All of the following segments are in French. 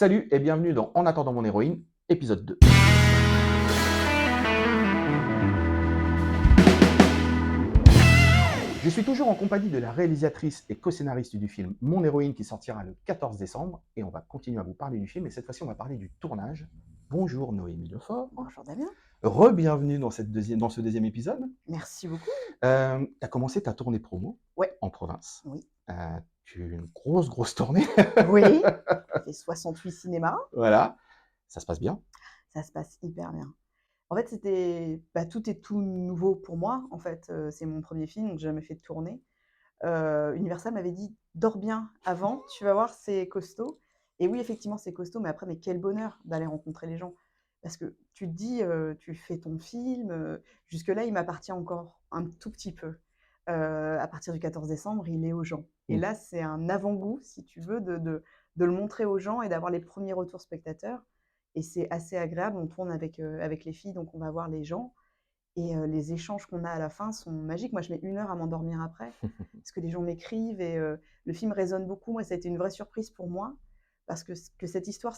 Salut et bienvenue dans En attendant mon héroïne, épisode 2. Je suis toujours en compagnie de la réalisatrice et co-scénariste du film Mon héroïne qui sortira le 14 décembre et on va continuer à vous parler du film et cette fois-ci on va parler du tournage. Bonjour Noémie Lefort. Bonjour Damien. Re-bienvenue dans ce deuxième épisode. Merci beaucoup. Tu as commencé ta tournée promo Ouais. en province. Oui. Tu as une grosse tournée. Oui. J'ai fait 68 cinémas. Voilà. Ça se passe bien? Ça se passe hyper bien. En fait, tout est tout nouveau pour moi. En fait, c'est mon premier film, donc j'ai jamais fait de tournée. Universal m'avait dit: «Dors bien avant, tu vas voir, c'est costaud». Et oui, effectivement, c'est costaud, mais quel bonheur d'aller rencontrer les gens. Parce que tu te dis, tu fais ton film, jusque-là, il m'appartient encore un tout petit peu. À partir du 14 décembre, il est aux gens. Et là, c'est un avant-goût, si tu veux, de le montrer aux gens et d'avoir les premiers retours spectateurs. Et c'est assez agréable. On tourne avec les filles, donc on va voir les gens. Et les échanges qu'on a à la fin sont magiques. Moi, je mets 1 heure à m'endormir après, parce que les gens m'écrivent et le film résonne beaucoup. Moi, ça a été une vraie surprise pour moi, parce que cette histoire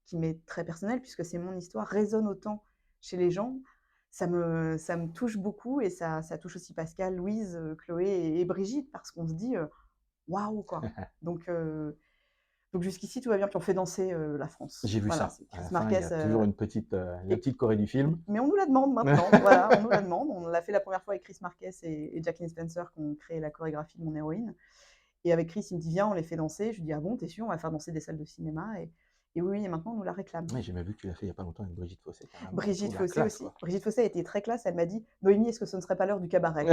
qui m'est très personnelle, puisque c'est mon histoire, résonne autant chez les gens. Ça me touche beaucoup et ça touche aussi Pascal, Louise, Chloé et Brigitte, parce qu'on se dit: «Waouh!» quoi. Donc jusqu'ici, tout va bien. Puis on fait danser la France. J'ai vu Voilà, ça. c'est À la Chris fin, il y a Marquez. toujours une petite choré du film. Mais on nous la demande maintenant, voilà, on nous la demande. On l'a fait la première fois avec Chris Marquez et Jacqueline Spencer qui ont créé la chorégraphie de Mon héroïne. Et avec Chris, il me dit: «Viens, on les fait danser». Je lui dis: «Ah bon, t'es sûr? On va faire danser des salles de cinéma». Et oui, et maintenant on nous la réclame. Oui, j'ai même vu que tu l'as fait il n'y a pas longtemps avec Brigitte Fossé, carrément. Brigitte La Fossé classe, aussi. quoi. Brigitte Fossé a été très classe. Elle m'a dit: «Noémie, est-ce que ce ne serait pas l'heure du cabaret?»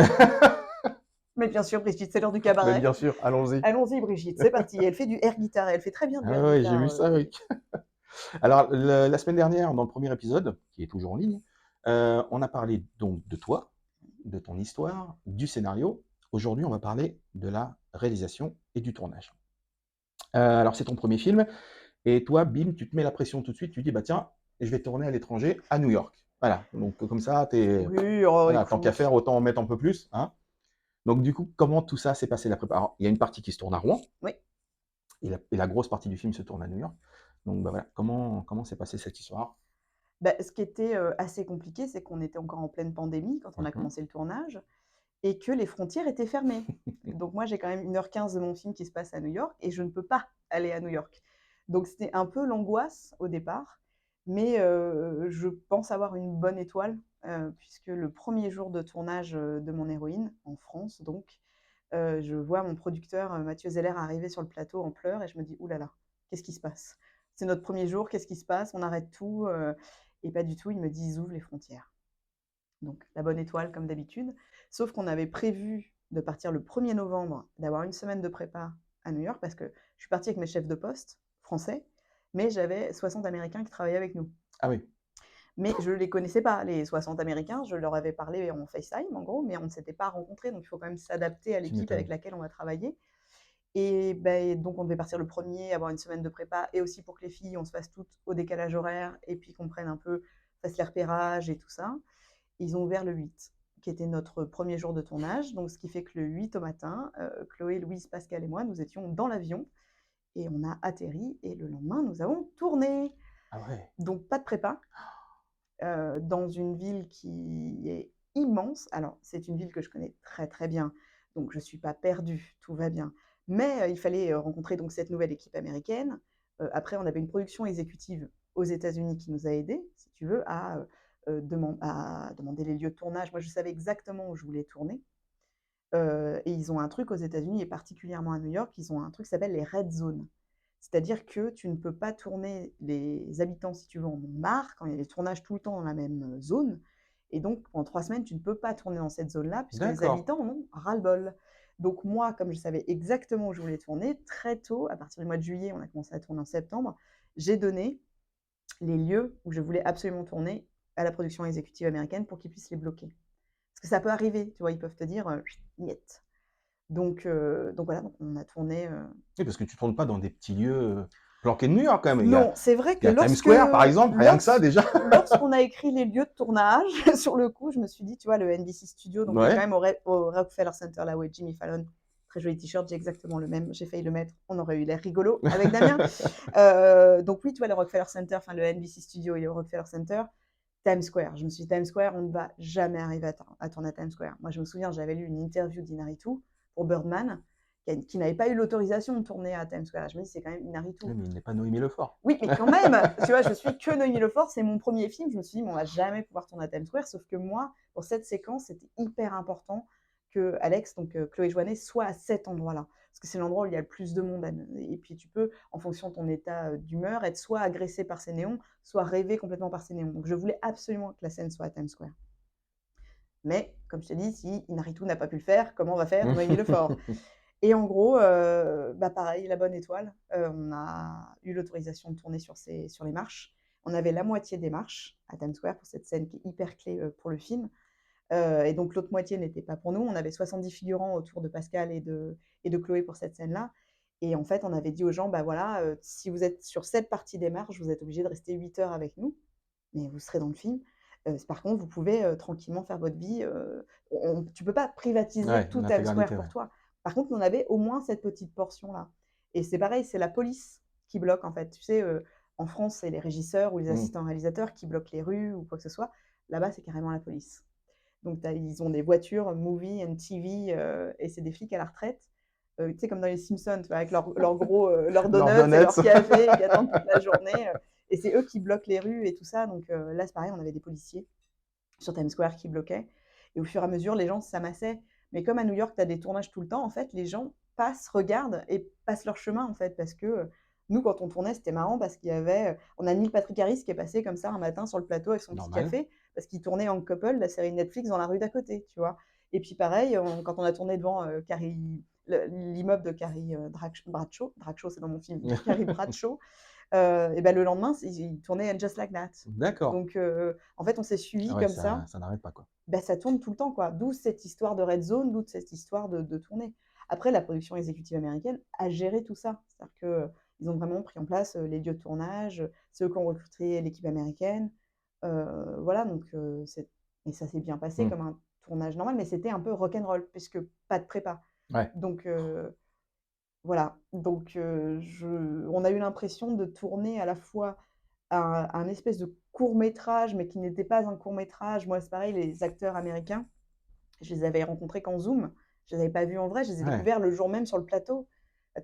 Mais bien sûr, Brigitte, c'est l'heure du Mais cabaret. bien sûr, allons-y. Allons-y, Brigitte, c'est parti. Elle fait du air guitar, elle fait très bien du air Ah ouais, j'ai guitar. vu ça, oui. Alors, la semaine dernière, dans le premier épisode, qui est toujours en ligne, on a parlé donc de toi, de ton histoire, du scénario. Aujourd'hui, on va parler de la réalisation et du tournage. Alors, c'est ton premier film, et toi, bim, tu te mets la pression tout de suite, tu dis, bah tiens, je vais tourner à l'étranger, à New York. Voilà, donc comme ça, Oui, voilà, tant qu'à écoute. faire, autant en mettre un peu plus. Hein. Donc du coup, comment tout ça s'est passé la préparation? Alors, il y a une partie qui se tourne à Rouen, Oui. et la grosse partie du film se tourne à New York. Donc bah, voilà, comment s'est passée cette histoire? Ce qui était assez compliqué, c'est qu'on était encore en pleine pandémie quand on a Mhm. commencé le tournage et que les frontières étaient fermées. Donc moi, j'ai quand même 1h15 de mon film qui se passe à New York et je ne peux pas aller à New York. Donc c'était un peu l'angoisse au départ, mais je pense avoir une bonne étoile, puisque le premier jour de tournage, de Mon héroïne, en France donc, je vois mon producteur, Mathieu Zeller arriver sur le plateau en pleurs et je me dis: «Ouh là là, qu'est-ce qui se passe? C'est notre premier jour, qu'est-ce qui se passe? On arrête tout?» Et pas du tout, il me dit: «Ils ouvrent les frontières». Donc la bonne étoile comme d'habitude, sauf qu'on avait prévu de partir le 1er novembre, d'avoir 1 semaine de prépa à New York parce que je suis partie avec mes chefs de poste français, mais j'avais 60 Américains qui travaillaient avec nous. Ah oui. Mais je ne les connaissais pas, les 60 Américains, je leur avais parlé en FaceTime en gros, mais on ne s'était pas rencontrés, donc il faut quand même s'adapter à Tu l'équipe avec m'étonnes. laquelle on va travailler. Et donc on devait partir le 1er, avoir 1 semaine de prépa et aussi pour que les filles, on se fasse toutes au décalage horaire et puis qu'on prenne un peu, fasse les repérages et tout ça. Ils ont ouvert le 8, qui était notre premier jour de tournage. Donc, ce qui fait que le 8 au matin, Chloé, Louise, Pascal et moi, nous étions dans l'avion et on a atterri. Et le lendemain, nous avons tourné. Ah ouais. Donc, pas de prépa, dans une ville qui est immense. Alors, c'est une ville que je connais très très bien, donc je ne suis pas perdue, tout va bien. Mais il fallait rencontrer donc cette nouvelle équipe américaine. Après, on avait une production exécutive aux États-Unis qui nous a aidés, si tu veux, à demander les lieux de tournage. Moi, je savais exactement où je voulais tourner. Et ils ont un truc aux États-Unis et particulièrement à New York, ils ont un truc qui s'appelle les red zones. C'est-à-dire que tu ne peux pas tourner les habitants, si tu veux, en ont marre, quand il y a des tournages tout le temps dans la même zone. Et donc, pendant 3 semaines, tu ne peux pas tourner dans cette zone-là, puisque les D'accord. habitants en ont ras-le-bol. Donc moi, comme je savais exactement où je voulais tourner, très tôt, à partir du mois de juillet, on a commencé à tourner en septembre, j'ai donné les lieux où je voulais absolument tourner à la production exécutive américaine pour qu'ils puissent les bloquer. Parce que ça peut arriver, tu vois, ils peuvent te dire niet. Donc voilà, donc on a tourné. Oui, parce que tu tournes pas dans des petits lieux planqués de New York quand même. Non, c'est vrai Il que y a Times Square, par exemple, rien que ça déjà. lorsqu'on a écrit les lieux de tournage, sur le coup, je me suis dit, tu vois, le NBC Studio, donc qui est quand Ouais. même au Rockefeller Center, là où est Jimmy Fallon, Très joli t-shirt, j'ai exactement le même, j'ai failli le mettre, on aurait eu l'air rigolo avec Damien. Donc oui, tu vois, le Rockefeller Center, enfin le NBC Studio et le Rockefeller Center, Times Square. Je me suis dit: «Times Square, on ne va jamais arriver à tourner à Times Square». Moi, je me souviens, j'avais lu une interview d'Inarritu pour Birdman, qui n'avait pas eu l'autorisation de tourner à Times Square. Je me dis: «C'est quand même Inarritu». Oui, mais il n'est pas Noémie Lefort. Oui, mais quand même, tu vois, je suis que Noémie Lefort, c'est mon premier film. Je me suis dit: «Mais on va jamais pouvoir tourner à Times Square», sauf que moi, pour cette séquence, c'était hyper important que Alex, donc Chloé Joannet, soit à cet endroit-là. Parce que c'est l'endroit où il y a le plus de monde et puis tu peux, en fonction de ton état, d'humeur, être soit agressé par ces néons, soit rêver complètement par ces néons. Donc je voulais absolument que la scène soit à Times Square. Mais comme je t'ai dit, si Inarritu n'a pas pu le faire, comment va faire Noémie Lefort? Et en gros, bah, pareil, la bonne étoile, on a eu l'autorisation de tourner sur les marches. On avait la moitié des marches à Times Square pour cette scène qui est hyper clé, pour le film, et donc l'autre moitié n'était pas pour nous. On avait 70 figurants autour de Pascal et de Chloé pour cette scène-là et en fait, on avait dit aux gens: «Bah, voilà, si vous êtes sur cette partie des marches, vous êtes obligés de rester 8 heures avec nous, mais vous serez dans le film. Par contre, vous pouvez, tranquillement faire votre vie, tu peux pas privatiser Ouais, tout Times Square l'intégralité, pour ouais. toi. Par contre, on avait au moins cette petite portion-là et c'est pareil, c'est la police qui bloque, en fait. Tu sais, en France, c'est les régisseurs ou les Mmh. assistants réalisateurs qui bloquent les rues ou quoi que ce soit. Là-bas, c'est carrément la police. Donc ils ont des voitures movie and TV, et c'est des flics à la retraite, tu sais, comme dans les Simpsons, tu vois? Avec leurs gros, leurs Leurs donuts et donuts. leur café, qui attendent toute la journée, et c'est eux qui bloquent les rues et tout ça. Donc là, c'est pareil, on avait des policiers sur Times Square qui bloquaient et au fur et à mesure, les gens s'amassaient. Mais comme à New York, tu as des tournages tout le temps, en fait, les gens passent, regardent et passent leur chemin, en fait, parce que, nous, quand on tournait, c'était marrant parce qu'il y avait, on a Neil Patrick Harris qui est passé comme ça un matin sur le plateau avec son petit Normal. café, parce qu'il tournait Hank Couple, la série Netflix, dans la rue d'à côté, tu vois? Et puis pareil, quand on a tourné devant, l'immeuble de Carrie, Bradshaw, c'est dans mon film, Carrie Bradshaw, et bah, le lendemain, il tournait Just Like That. D'accord. Donc en fait, on s'est Ah suivis ouais, comme ça. ça n'arrête pas, quoi. Bah, ça tourne tout le temps, quoi. D'où cette histoire de red zone, d'où cette histoire de tournée. Après, la production exécutive américaine a géré tout ça. C'est-à-dire qu'ils ont vraiment pris en place, les lieux de tournage, c'est eux qui ont recruté l'équipe américaine. Voilà, donc c'est et ça s'est bien passé Mmh. comme un tournage normal, mais c'était un peu rock'n'roll puisque pas de prépa. Ouais. Donc voilà, donc on a eu l'impression de tourner à la fois un espèce de court métrage, mais qui n'était pas un court métrage. Moi, c'est pareil, les acteurs américains, je les avais rencontrés qu'en Zoom. Je les avais pas vus en vrai, je les ai Ouais. découverts le jour même sur le plateau.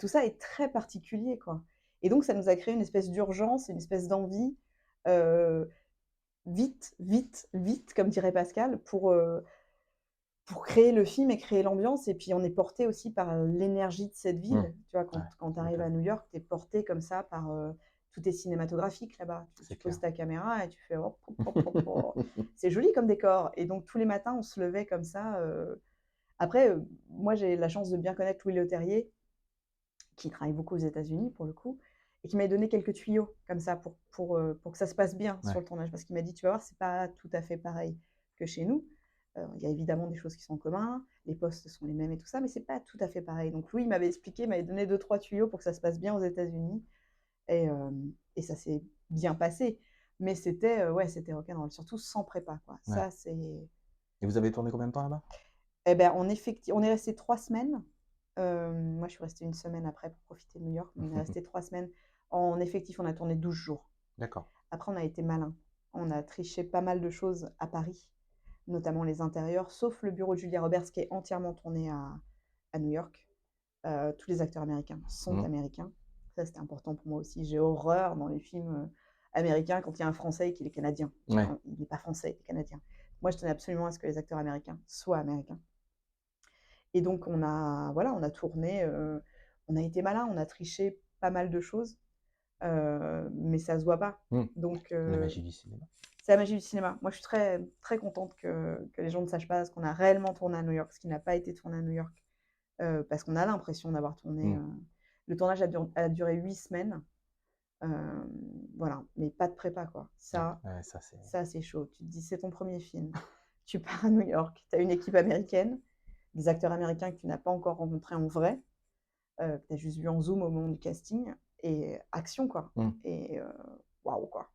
Tout ça est très particulier, quoi, et donc ça nous a créé une espèce d'urgence, une espèce d'envie, heu, vite, vite, vite, comme dirait Pascal, pour créer le film et créer l'ambiance et puis on est porté aussi par l'énergie de cette Mmh. ville. Tu vois, Ouais, quand tu tu arrives à m'étonnes. New York, tu es porté comme ça par, tout est cinématographique là-bas. C'est Tu poses clair. ta caméra et tu fais: «Hop, hop, hop, hop, hop». C'est joli comme décor et donc tous les matins, on se levait comme ça, après, moi, j'ai la chance de bien connaître Louis Leterrier, qui travaille beaucoup aux États-Unis pour le coup et qui m'a donné quelques tuyaux comme ça pour que ça se passe bien sur Ouais. le tournage. Parce qu'il m'a dit: «Tu vas voir, c'est pas tout à fait pareil que chez nous. Il y a évidemment des choses qui sont en commun, les postes sont les mêmes et tout ça, mais c'est pas tout à fait pareil». Donc Louis, il m'avait expliqué, il m'avait donné deux-trois tuyaux pour que ça se passe bien aux États-Unis et ça s'est bien passé. Mais c'était, ouais, c'était rock'n'roll, surtout sans prépa, quoi. Ouais. Ça, c'est Et vous avez tourné combien de temps là-bas? et ben, on est resté 3 semaines. Moi, je suis restée une semaine après pour profiter de New York, mais on est resté 3 semaines. En effectif, on a tourné 12 jours. D'accord. Après, on a été malin. On a triché pas mal de choses à Paris, notamment les intérieurs, sauf le bureau de Julia Roberts qui est entièrement tourné à New York. Tous les acteurs américains sont Mmh. américains. Ça, c'était important pour moi aussi. J'ai horreur dans les films, américains quand il y a un Français et qu'il est canadien. Ouais. Non, il n'est pas français, il est canadien. Moi, je tenais absolument à ce que les acteurs américains soient américains. Et donc on a voilà, on a tourné, on a été malin, on a triché pas mal de choses, mais ça se voit pas. Mmh. Donc La magie du cinéma. c'est la magie du cinéma. Moi, je suis très très contente que les gens ne sachent pas ce qu'on a réellement tourné à New York, ce qui n'a pas été tourné à New York, parce qu'on a l'impression d'avoir tourné, Mmh. le tournage a duré 8 semaines, hem, voilà, mais pas de prépa, quoi. Ouais, Ça ouais, ça c'est ça, c'est chaud. Tu te dis: «C'est ton premier film, tu pars à New York, tu as une équipe américaine, des acteurs américains que tu n'as pas encore rencontrés en vrai». Que tu as juste vu en Zoom au moment du casting et action quoi mmh. et waouh quoi.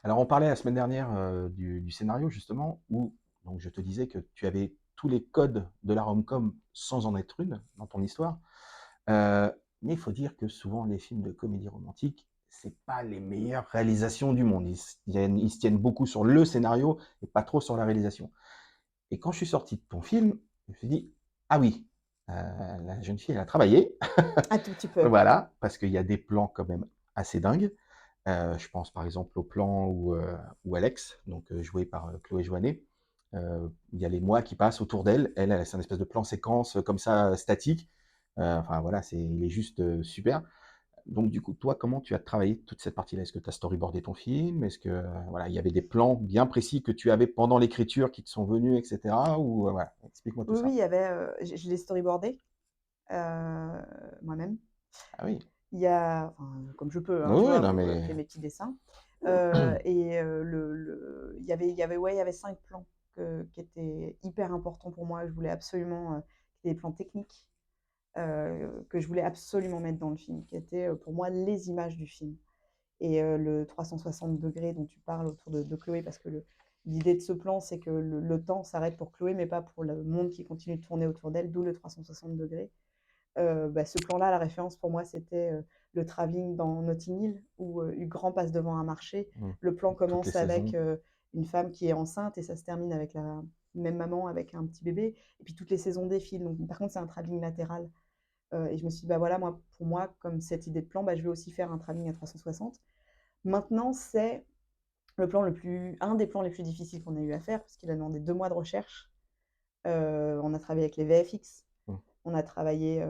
Alors on parlait la semaine dernière, du scénario justement où donc je te disais que tu avais tous les codes de la rom-com sans en être une dans ton histoire. Mais il faut dire que souvent les films de comédie romantique, c'est pas les meilleures réalisations du monde. Ils se tiennent beaucoup sur le scénario et pas trop sur la réalisation. Et quand je suis sorti de ton film, je me suis dit: «Ah oui, la jeune fille, elle a travaillé». Un tout petit peu. Voilà, parce qu'il y a des plans quand même assez dingues. Je pense par exemple au plan où Alex, donc joué par, Chloé Joannet, il y a les mois qui passent autour d'elle. Elle, c'est un espèce de plan séquence, comme ça, statique. Enfin voilà, il est juste, super. Donc du coup, toi, comment tu as travaillé toute cette partie-là? Est-ce que tu as storyboardé ton film? Est-ce que, voilà, il y avait des plans bien précis que tu avais pendant l'écriture qui te sont venus et cetera? Ou, voilà, explique-moi tout Oui, oui, ça. il y avait, je l'ai storyboardé, moi-même. Ah oui. Il y a enfin, comme je peux, hein, Oui, tu oui, vois? non Où, je mais fais mes petits dessins, et il y avait 5 plans qui étaient hyper importants pour moi. Je voulais absolument, des plans techniques, que je voulais absolument mettre dans le film, qui étaient, pour moi, les images du film. Et le 360° dont tu parles autour de Chloé, parce que l'idée de ce plan, c'est que le temps s'arrête pour Chloé, mais pas pour le monde qui continue de tourner autour d'elle, d'où le 360°. Bah, ce plan-là, la référence pour moi, c'était, le travelling dans Notting Hill où, Hugh Grant passe devant un marché. mmh, Le plan toutes les commence avec, saisons. une femme qui est enceinte et ça se termine avec la même maman avec un petit bébé et puis toutes les saisons défilent. Donc par contre, c'est un travelling latéral, et je me suis dit: «Bah, voilà, moi, pour moi, comme cette idée de plan, bah, je vais aussi faire un travelling à 360». Maintenant, c'est un des plans les plus difficiles qu'on a eu à faire parce qu'il a demandé 2 mois de recherche. On a travaillé avec les VFX, Mmh. on a travaillé,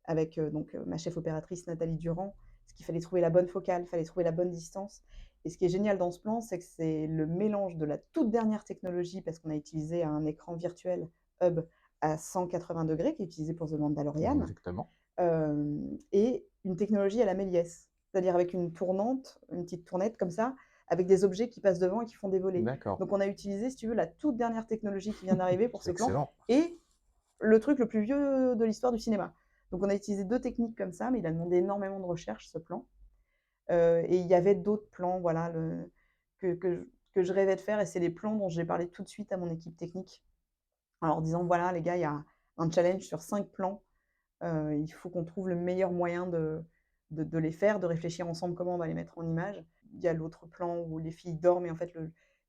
avec, donc, ma chef opératrice Nathalie Durand, parce qu'il fallait trouver la bonne focale, il fallait trouver la bonne distance et ce qui est génial dans ce plan, c'est que c'est le mélange de la toute dernière technologie parce qu'on a utilisé un écran virtuel hub à 180° qui est utilisé pour The Mandalorian, Exactement. et une technologie à la Méliès. C'est-à-dire avec une tournante, une petite tournette comme ça, avec des objets qui passent devant et qui font des volets. D'accord. Donc on a utilisé, si tu veux, la toute dernière technologie qui vient d'arriver pour C'est ce plan excellent. et le truc le plus vieux de l'histoire du cinéma. Donc on a utilisé 2 techniques comme ça, mais il a demandé énormément de recherche, ce plan. Et il y avait d'autres plans, voilà, que je rêvais de faire et c'est les plans dont j'ai parlé tout de suite à mon équipe technique, en leur disant: «Voilà les gars, il y a un challenge sur 5 plans, il faut qu'on trouve le meilleur moyen de les faire, de réfléchir ensemble comment on va les mettre en image». Il y a l'autre plan où les filles dorment et en fait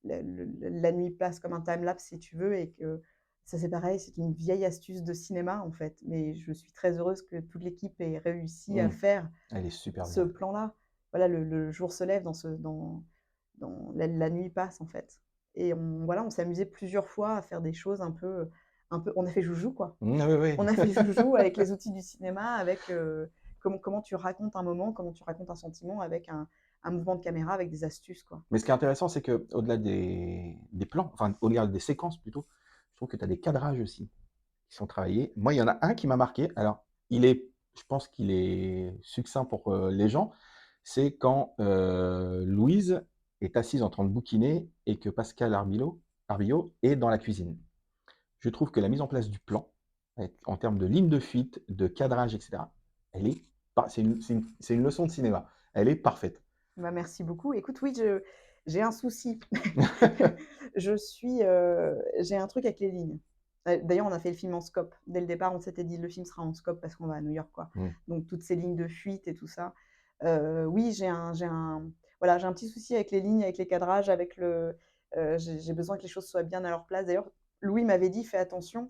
la nuit passe comme un time-lapse si tu veux et que ça c'est pareil, c'est une vieille astuce de cinéma en fait, mais je suis très heureuse que toute l'équipe ait réussi à Mmh. faire Elle est super ce bien. plan-là. Voilà, le jour se lève dans la nuit passe en fait et on s'est amusé plusieurs fois à faire des choses un peu on a fait joujou quoi. Mmh, oui, On oui. a fait joujou avec les outils du cinéma, avec, comment tu racontes un moment, comment tu racontes un sentiment avec un mouvement de caméra, avec des astuces, quoi. Mais ce qui est intéressant, c'est qu'au-delà des plans, enfin, au-delà des séquences plutôt, je trouve que tu as des cadrages aussi qui sont travaillés. Moi, il y en a un qui m'a marqué. Alors, je pense qu'il est succinct pour, les gens. C'est quand, Louise est assise en train de bouquiner et que Pascal Arbillot est dans la cuisine. Je trouve que la mise en place du plan, en termes de ligne de fuite, de cadrage et cetera, elle est pas c'est une leçon de cinéma. Elle est parfaite. Bah, merci beaucoup. Écoute, oui, j'ai un souci. J'ai un truc avec les lignes. D'ailleurs, on a fait le film en scope. Dès le départ, on s'était dit: «Le film sera en scope parce qu'on va à New York, quoi». Mmh. Donc toutes ces lignes de fuite et tout ça. Oui, voilà, j'ai un petit souci avec les lignes, avec les cadrages, avec j'ai besoin que les choses soient bien à leur place. D'ailleurs, Louis m'avait dit: «Fais attention,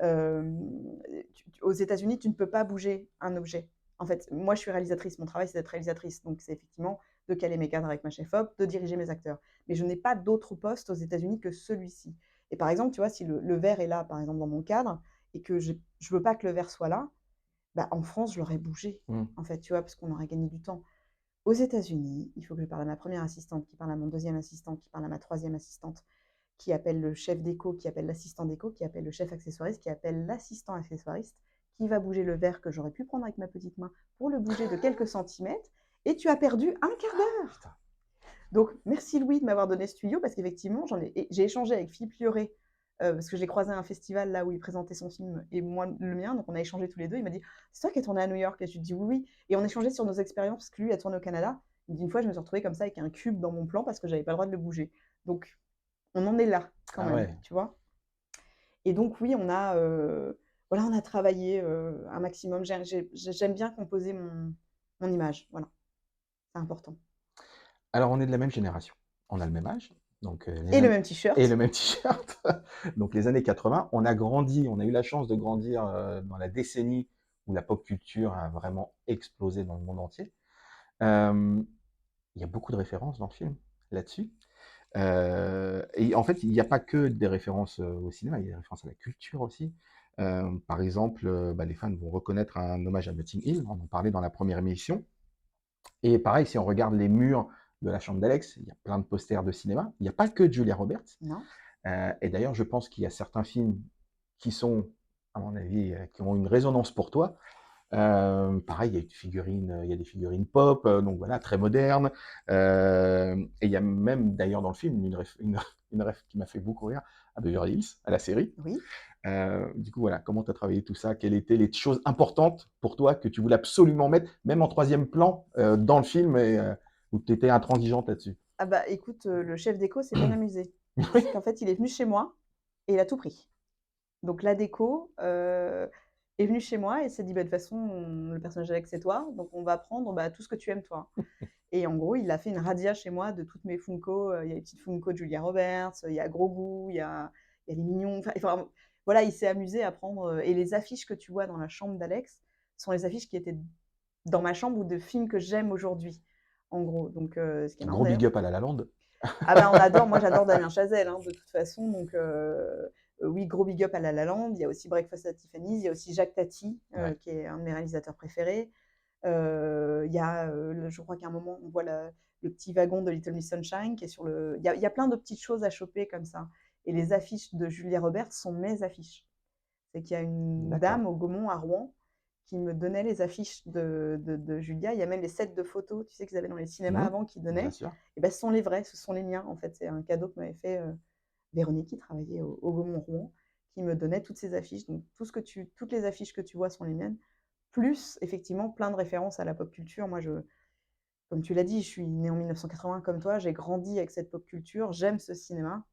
aux États-Unis, tu ne peux pas bouger un objet». En fait, moi, je suis réalisatrice, mon travail, c'est d'être réalisatrice. Donc c'est effectivement de caler mes cadres avec ma chef op, de diriger mes acteurs. Mais je n'ai pas d'autre poste aux États-Unis que celui-ci. Et par exemple, tu vois, si le verre est là, par exemple, dans mon cadre, et que je ne veux pas que le verre soit là, bah, en France, je l'aurais bougé, Mmh. en fait, tu vois, parce qu'on aurait gagné du temps. Aux États-Unis, il faut que je parle à ma première assistante, qui parle à mon deuxième assistant, qui parle à ma troisième assistante, qui appelle le chef déco, qui appelle l'assistant déco, qui appelle le chef accessoiriste, qui appelle l'assistant accessoiriste, qui va bouger le verre que j'aurais pu prendre avec ma petite main pour le bouger de quelques centimètres, et tu as perdu un quart d'heure. Putain. Donc, merci Louis de m'avoir donné ce tuyau parce qu'effectivement, j'ai échangé avec Philippe Lioré, parce que je l'ai croisé à un festival là où il présentait son film et moi le mien, donc on a échangé tous les deux. Il m'a dit: «C'est toi qui as tourné à New York?» Et je lui ai dit: «Oui, oui», et on échangeait sur nos expériences parce que lui a tourné au Canada. Il me dit: «Une fois, je me suis retrouvée comme ça avec un cube dans mon plan parce que j'avais pas le droit de le bouger». Donc on en est là quand Ah même, ouais. tu vois? Et donc oui, voilà, on a travaillé, un maximum. J'aime bien composer mon image, voilà, c'est important. Alors, on est de la même génération. On a le même âge, donc Et les le années même et le t-shirt. même t-shirt. Donc les années 80, on a grandi, on a eu la chance de grandir, dans la décennie où la pop culture a vraiment explosé dans le monde entier. Hem, il y a beaucoup de références dans le film, là-dessus. Et en fait, il n'y a pas que des références, au cinéma, il y a des références à la culture aussi. Par exemple, bah, les fans vont reconnaître un hommage à Notting Hill, on en parlait dans la première émission. Et pareil, si on regarde les murs de la chambre d'Alex, il y a plein de posters de cinéma. Il n'y a pas que de Julia Roberts. Non? Et d'ailleurs, je pense qu'il y a certains films qui sont, à mon avis, qui ont une résonance pour toi. Pareil, il y a des figurines pop, donc voilà, très modernes. Et il y a même d'ailleurs dans le film une ref qui m'a fait beaucoup rire à Beverly Hills, à la série. Oui? Du coup, voilà, comment tu as travaillé tout ça? Quelles étaient les choses importantes pour toi que tu voulais absolument mettre, même en troisième plan, dans le film et où tu étais intransigeante là-dessus? Ah bah, écoute, le chef déco s'est bien amusé. Oui, Parce qu'en fait, il est venu chez moi et il a tout pris. Donc la déco, est venue chez moi et s'est dit: «Bah, de toute façon, le personnage d'Alex, c'est toi, donc on va prendre, bah, tout ce que tu aimes toi». Et en gros, il a fait une razzia chez moi de toutes mes Funko, il y a les petites Funko de Julia Roberts, il y a Grogu, il y a les Mignons, enfin, voilà, il s'est amusé à prendre, et les affiches que tu vois dans la chambre d'Alex sont les affiches qui étaient dans ma chambre ou de films que j'aime aujourd'hui, en gros. Donc ce qui est marrant gros d'ailleurs. big up à La La Land. Ah bah, on adore, moi j'adore Damien Chazelle, hein, de toute façon, donc oui, gros big up à La La Land. Il y a aussi Breakfast at Tiffany's, il y a aussi Jacques Tati, Ouais. qui est un de mes réalisateurs préférés. Il y a, je crois qu'à un moment, on voit le petit wagon de Little Miss Sunshine qui est sur le il y a plein de petites choses à choper comme ça, et les affiches de Julia Roberts sont mes affiches. C'est qu'il y a une D'accord. dame au Gaumont à Rouen qui me donnait les affiches de Julia. Il y a même les sets de photos, tu sais, qu'ils avaient dans les cinémas Mmh. avant, qui Bien donnaient, sûr. et ben, ce sont les vrais, ce sont les miens, en fait. C'est un cadeau que m'avait fait, Véronique, qui travaillait au Gaumont Rouen, qui me donnait toutes ces affiches. Donc toutes les affiches que tu vois sont les miennes, plus effectivement plein de références à la pop culture. Moi, comme tu l'as dit, je suis née en 1980 comme toi, j'ai grandi avec cette pop culture, j'aime ce cinéma,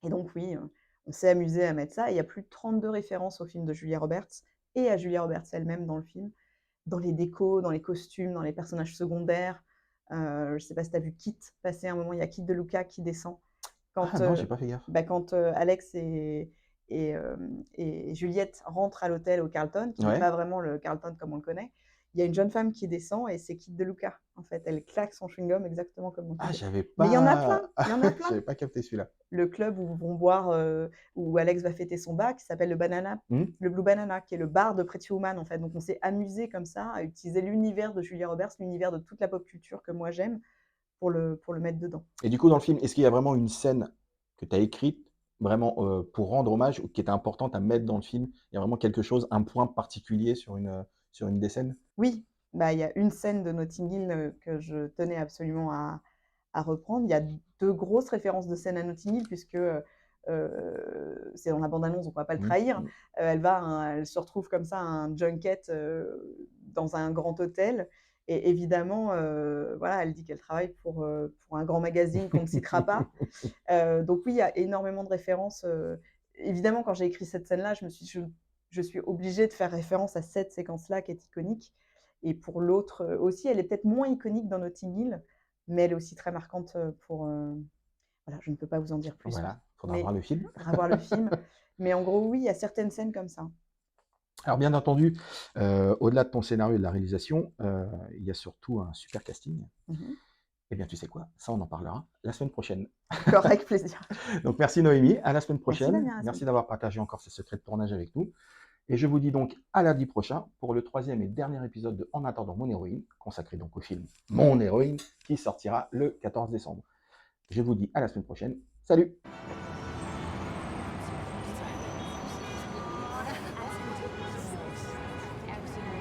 et donc oui, on s'est amusé à mettre ça, et il y a plus de 32 références au film de Julia Roberts et à Julia Roberts elle-même dans le film, dans les décos, dans les costumes, dans les personnages secondaires. Je ne sais pas si tu as vu Kit passer, un moment, il y a Kit de Luca qui descend. Ah Quand, non, j'ai pas fait gaffe. bah, quand, Alex et Juliette rentrent à l'hôtel au Carlton, qui n'est Ouais. pas vraiment le Carlton comme on le connaît, il y a une jeune femme qui descend et c'est Kit De Luca, en fait. Elle claque son chewing-gum exactement comme dans Kid Ah, de. j'avais Mais il y en a plein, pas il y en a plein. j'avais pas capté celui-là. Le club où vont boire, où Alex va fêter son bac, qui s'appelle Mmh. le Blue Banana, qui est le bar de Pretty Woman, en fait. Donc on s'est amusé comme ça à utiliser l'univers de Julia Roberts, l'univers de toute la pop culture que moi j'aime, pour le mettre dedans. Et du coup, dans le film, est-ce qu'il y a vraiment une scène que tu as écrite, vraiment, pour rendre hommage ou qui était importante à mettre dans le film? Il y a vraiment quelque chose, un point particulier sur une des scènes? Oui, bah, il y a une scène de Notting Hill, que je tenais absolument à reprendre. Il y a 2 grosses références de scènes à Notting Hill puisque, c'est dans la bande annonce, donc on va pas le Mmh, trahir. mmh. Elle se retrouve comme ça à un junket, dans un grand hôtel, et évidemment, voilà, elle dit qu'elle travaille pour un grand magazine qu'on ne citera pas. Donc oui, il y a énormément de références, évidemment, quand j'ai écrit cette scène-là, je suis obligée de faire référence à cette séquence-là qui est iconique, et pour l'autre, aussi, elle est peut-être moins iconique dans Notting Hill, mais elle est aussi très marquante, voilà, je ne peux pas vous en dire plus, Voilà, faudra voir mais le film. il faudra voir le film. Mais en gros, oui, il y a certaines scènes comme ça. Alors bien entendu, au-delà de ton scénario et de la réalisation, il y a surtout un super casting. Mmh. Eh bien, tu sais quoi? Ça, on en parlera la semaine prochaine. D'accord, avec plaisir. Donc merci Noémie, à la semaine Merci prochaine. Damien, à la semaine Merci prochaine. d'avoir partagé encore ces secrets de tournage avec nous. Et je vous dis donc à lundi prochain pour le troisième et dernier épisode de En attendant mon héroïne, consacré donc au film Mon héroïne, qui sortira le 14 décembre. Je vous dis à la semaine prochaine. Salut!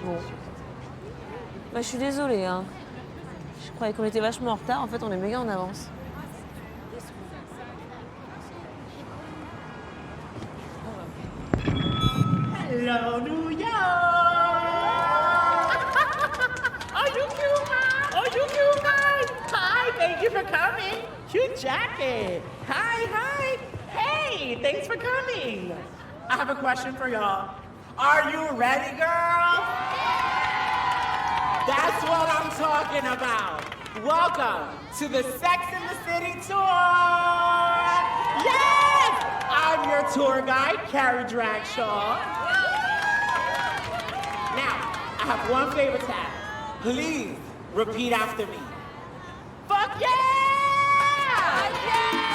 Bon. Bah, je suis désolée, hein. Je croyais qu'on était vachement en retard. En fait, on est méga en avance. Hello, New York! Are you human? Are you human? Hi, thank you for coming. Cute jacket. Hi, hi. Hey, thanks for coming. I have a question for y'all. Are you ready, girls? That's what I'm talking about. Welcome to the Sex and the City tour. Yes! I'm your tour guide, Carrie Dragshaw. Now, I have one favor to ask. Please repeat after me. Fuck yeah! Fuck yeah!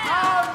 Oh